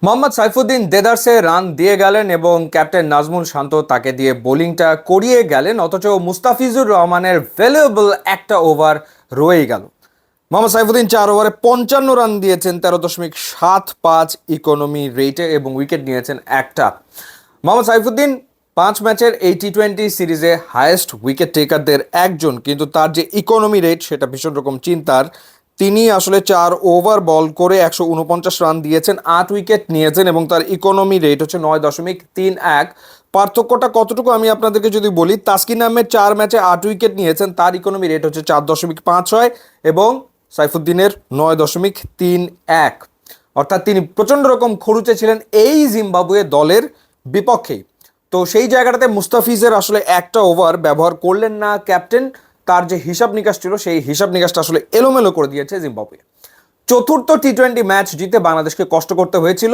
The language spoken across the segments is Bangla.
মোহাম্মদ সাইফুদ্দিন দেদারসে রান দিয়ে গেলেন এবং ক্যাপ্টেন নাজমুল শান্ত তাকে দিয়ে বোলিংটা করিয়ে গেলেন, অথচ মুস্তাফিজুর রহমানের ভ্যালুয়েবল একটা ওভার রয়েই গেল। মোহাম্মদ সাইফুদ্দিন 4 ওভারে 55 রান দিয়েছেন 13.75 ইকোনমি রেটে এবং উইকেট নিয়েছেন একটা। মোহাম্মদ সাইফুদ্দিন 5 ম্যাচের এই টি-20 সিরিজে হায়েস্ট উইকেট টেকারদের একজন, কিন্তু তার যে ইকোনমি রেট সেটা ভীষণ রকম চিন্তার। তিনি আসলে 4 ওভার বল করে 149 রান দিয়েছেন, 8 উইকেট নিয়েছেন এবং তার ইকোনমি রেট হচ্ছে 9.31। পার্থক্যটা কতটুকু আমি আপনাদেরকে যদি বলি, তাসকিন আহমেদ 4 ম্যাচে 8 উইকেট নিয়েছেন, তার ইকোনমি রেট হচ্ছে 4.56 এবং সাইফুদ্দিনের 9.31। অর্থাৎ তিনি প্রচণ্ড রকম খরুচে ছিলেন এই জিম্বাবুয়ে দলের বিপক্ষে। তো সেই জায়গাটাতে মুস্তাফিজের আসলে একটা ওভার ব্যবহার করলেন না ক্যাপ্টেন। তার যে হিসাব নিকাশ ছিল সেই হিসাব নিকাশটা আসলে এলোমেলো করে দিয়েছে জিম্বাবুয়ে। চতুর্থ টি-20 ম্যাচ জিতে বাংলাদেশকে কষ্ট করতে হয়েছিল।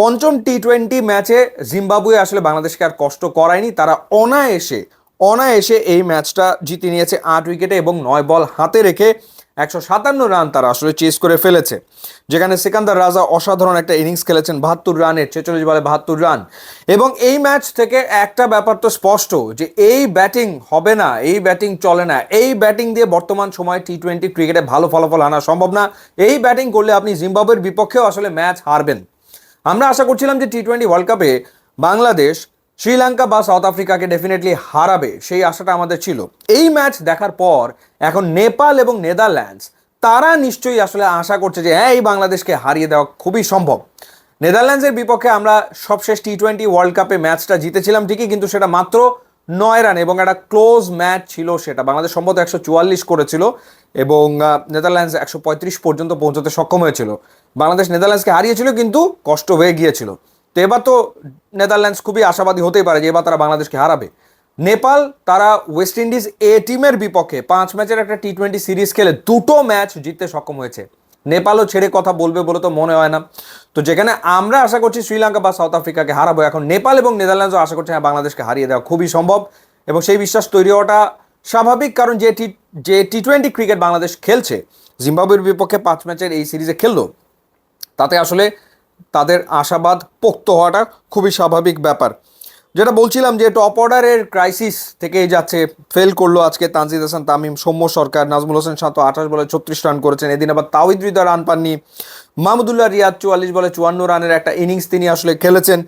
পঞ্চম টি-20 ম্যাচে জিম্বাবুয়ে আসলে বাংলাদেশকে আর কষ্ট করায়নি, তারা অনায়াসে অনায়াসে এই ম্যাচটা জিতে নিয়েছে 8 উইকেটে এবং 9 বল হাতে রেখে 157 রান তারা আসলে চেস করে ফেলেছে। যেখানে সিকান্দার রাজা অসাধারণ একটা ইনিংস খেলেছেন, 72 রানের, 46 বলে 72 রান। এবং এই ম্যাচ থেকে একটা ব্যাপার তো স্পষ্ট যে এই ব্যাটিং হবে না, এই ব্যাটিং চলে না, এই ব্যাটিং দিয়ে বর্তমান সময় টি-20 ক্রিকেটে ভালো ফলাফল আনা সম্ভব না। এই ব্যাটিং করলে আপনি জিম্বাবুয়ের বিপক্ষেও আসলে ম্যাচ হারবেন। আমরা আশা করছিলাম যে টি-20 ওয়ার্ল্ড কাপে বাংলাদেশ শ্রীলঙ্কা বা সাউথ আফ্রিকাকে ডেফিনেটলি হারাবে, সেই আশাটা আমাদের ছিল। এই ম্যাচ দেখার পর এখন নেপাল এবং নেদারল্যান্ডস তারা নিশ্চয়ই আসলে আশা করছে যে হ্যাঁ, এই বাংলাদেশকে হারিয়ে দেওয়া খুবই সম্ভব। নেদারল্যান্ডসের বিপক্ষে আমরা সবশেষ টি-20 ওয়ার্ল্ড কাপে ম্যাচটা জিতেছিলাম ঠিকই, কিন্তু সেটা মাত্র 9 রান এবং একটা ক্লোজ ম্যাচ ছিল। সেটা বাংলাদেশ সম্ভবত 144 করেছিল এবং নেদারল্যান্ডস 135 পর্যন্ত পৌঁছতে সক্ষম হয়েছিল। বাংলাদেশ নেদারল্যান্ডসকে হারিয়েছিল কিন্তু কষ্ট হয়ে গিয়েছিল। তো এবার তো নেদারল্যান্ডস খুবই আশাবাদী হতেই পারে যে এবার তারা বাংলাদেশকে হারাবে। নেপাল তারা ওয়েস্ট ইন্ডিজ এ টিমের বিপক্ষে 5 ম্যাচের একটা টি-20 সিরিজ খেলে 2টো ম্যাচ জিততে সক্ষম হয়েছে। নেপালও ছেড়ে কথা বলবে বলে তো মনে হয় না। তো যেখানে আমরা আশা করছি শ্রীলঙ্কা বা সাউথ আফ্রিকাকে হারাবো, এখন নেপাল এবং নেদারল্যান্ডসও আশা করছে হ্যাঁ, বাংলাদেশকে হারিয়ে দেওয়া খুবই সম্ভব এবং সেই বিশ্বাস তৈরি হওয়াটা স্বাভাবিক। কারণ যে টি-20 ক্রিকেট বাংলাদেশ খেলছে, জিম্বাবুয়ের বিপক্ষে 5 ম্যাচের এই সিরিজে খেললো, তাতে আসলে তাদের আশাবাদ পোক্ত হওয়াটা খুবই স্বাভাবিক ব্যাপার। যেটা বলছিলাম যে টপ অর্ডারের ক্রাইসিস থেকেই যাচ্ছে। ফেল করলো আজকে তানজিদ হাসান তামিম, সৌম্য সরকার, নাজমুল হোসেন শান্ত 28 বলে 36 রান করেছেন। এদিন আবার তাওহিদ হৃদয় রান পাননি। মাহমুদুল্লাহ রিয়াদ 44 বলে 54 রানের একটা ইনিংস তিনি আসলে খেলেছেন,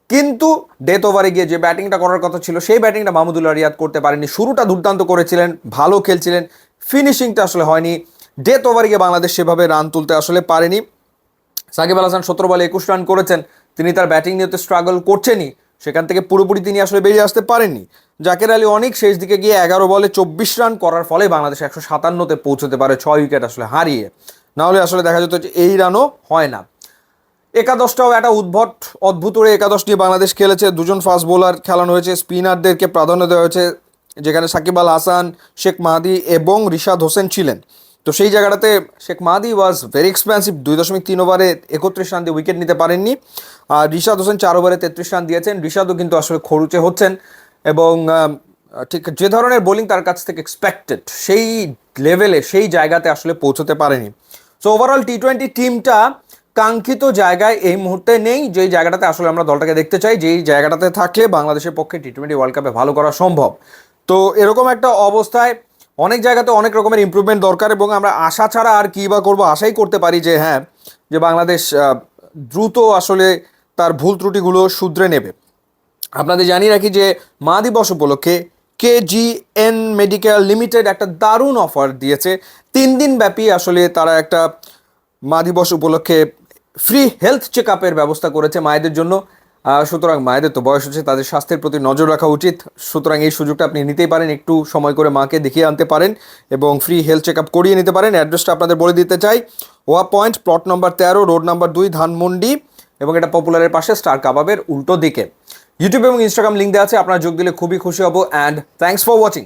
কিন্তু ডেথ ওভারে গিয়ে যে ব্যাটিংটা করার কথা ছিল সেই ব্যাটিংটা মাহমুদুল্লাহ রিয়াদ করতে পারেননি। শুরুটা দুর্দান্ত করেছিলেন, ভালো খেলছিলেন, ফিনিশিংটা আসলে হয়নি। ডেথ ওভারে গিয়ে বাংলাদেশ সেভাবে রান তুলতে আসলে পারেনি। সাকিব আল হাসান 17 বলে 21 রান করেছেন, তিনি তার ব্যাটিং নিয়ে তো স্ট্রাগল করছেনই, সেখান থেকে পুরোপুরি তিনি আসলে বেরিয়ে আসতে পারেননি। জাকের আলী অনেক শেষ দিকে গিয়ে 11 বলে 24 রান করার ফলে বাংলাদেশ 157-তে পৌঁছতে পারে 6 উইকেট আসলে হারিয়ে। না হলে আসলে দেখা যেত যে এই রানও হয় না। একাদশটাও একটা অদ্ভুত একাদশ নিয়ে বাংলাদেশ খেলেছে। 2জন ফাস্ট বোলার খেলানো হয়েছে, স্পিনারদেরকে প্রাধান্য দেওয়া হয়েছে, যেখানে সাকিব আল হাসান, শেখ মাহাদি এবং রিশাদ হোসেন ছিলেন। তো সেই জায়গাটাতে শেখ মাহাদি ওয়াজ ভেরি এক্সপেন্সিভ, 2.3 ওভারে 31 রান দিয়ে উইকেট নিতে পারেননি। আর রিশাদ হোসেন 4 ওভারে 33 রান দিয়েছেন। রিশাদও কিন্তু আসলে খরুচে হচ্ছেন এবং ঠিক যে ধরনের বোলিং তার কাছ থেকে এক্সপেক্টেড সেই লেভেলে, সেই জায়গাতে আসলে পৌঁছতে পারেনি। সো ওভারঅল টি-20 টিমটা কাঙ্ক্ষিত জায়গায় এই মুহূর্তে নেই, যেই জায়গাটাতে আসলে আমরা দলটাকে দেখতে চাই, যেই জায়গাটাতে থাকলে বাংলাদেশের পক্ষে টি-20 ওয়ার্ল্ড কাপে ভালো করা সম্ভব। তো এরকম একটা অবস্থায় অনেক জায়গাতে অনেক রকমের ইমপ্রুভমেন্ট দরকার এবং আমরা আশা ছাড়া আর কী বা করবো, আশাই করতে পারি যে হ্যাঁ, যে বাংলাদেশ দ্রুত আসলে তার ভুল ত্রুটিগুলো শুধরে নেবে। আপনাদের জানিয়ে রাখি যে মা দিবস উপলক্ষে KGN মেডিকেল লিমিটেড একটা দারুণ অফার দিয়েছে। 3 দিন ব্যাপী আসলে তারা একটা মা দিবস উপলক্ষে ফ্রি হেলথ চেক আপের ব্যবস্থা করেছে মায়েদের জন্য। সুতরাং মায়েদের তো বয়স হচ্ছে, তাদের স্বাস্থ্যের প্রতি নজর রাখা উচিত। সুতরাং এই সুযোগটা আপনি নিতেই পারেন, একটু সময় করে মাকে দেখিয়ে আনতে পারেন এবং ফ্রি হেলথ চেক আপ করিয়ে নিতে পারেন। অ্যাড্রেসটা আপনাদের বলে দিতে চাই, ওয়া পয়েন্ট, প্লট নম্বর 13, রোড নাম্বার 2, ধানমন্ডি, এবং এটা পপুলারের পাশে স্টার কাবাবের উল্টো দিকে। ইউটিউব এবং ইনস্টাগ্রাম লিঙ্ক দেওয়া আছে, আপনারা যোগ দিলে খুবই খুশি হব। And thanks for watching.